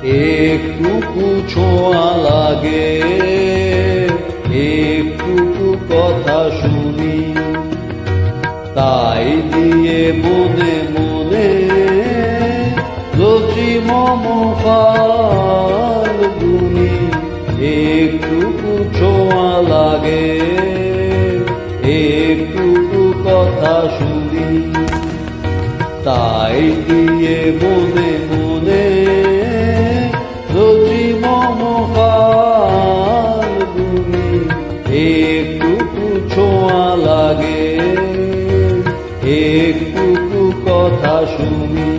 একটুকু ছোঁয়া লাগে, একটুকু কথা শুনি, তাই দিয়ে মনে মনে রচি মম ফাল্গুনি। একটুকু ছোঁয়া লাগে, একটুকু কথা শুনি, তাই দিয়ে মনে মনে রচি মম ফাল্গুনি। একটুকু ছোঁয়া লাগে, একটুকু কথা শুনি।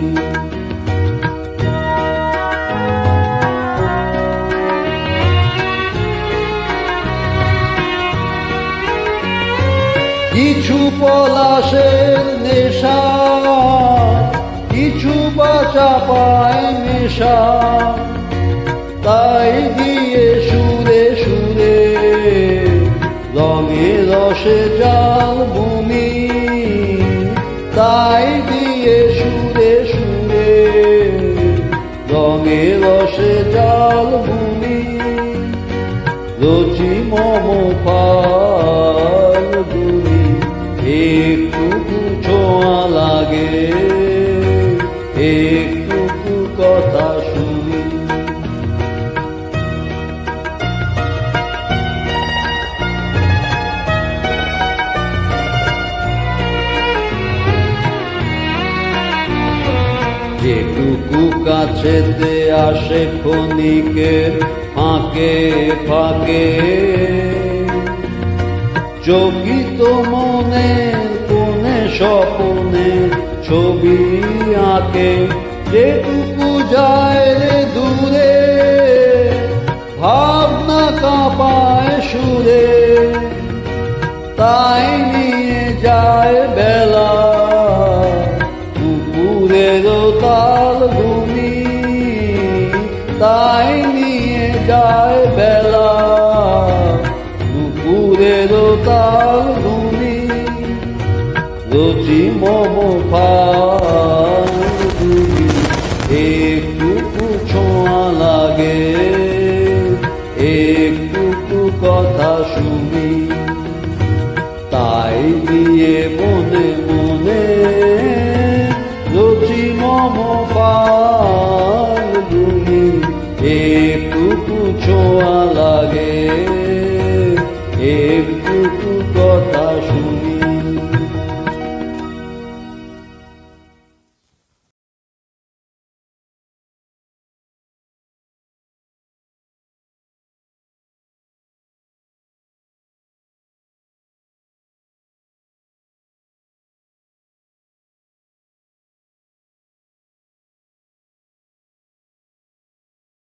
কিছু পলাশের নেশা, কিছু বাঁচা পায় নেশা, তাই দিয়ে সুরে সুরে রঙে রসে জাল ভূমি, তাই দিয়ে সুরে সুরে রঙে রসে জাল ভূমি। রচি মম ফাল্গুনি, একটুকু ছোঁয়া লাগে, একটুকু কথা শুনি। যেটুকু কাছেতে আসে ক্ষণিকের ফাঁকে ফাঁকে, চকিত মনে কোণে স্বপনে ছবি আঁকে। যেটুকু যায় রে দূরে, ভাবনা কাঁপায় সুরে, তাই নিয়ে যায় বেলা দুপুরের তাল ভূমি, তাই নিয়ে যায় বেলা দুপুরের তাল ভূমি। রচি মম ফাল্গুনি, একটুকু ছোঁয়া লাগে, একটুকু কথা শুনি, তাই দিয়ে মনে মনে রচি মম ফাল্গুনি। একটুকু ছোঁয়া লাগে,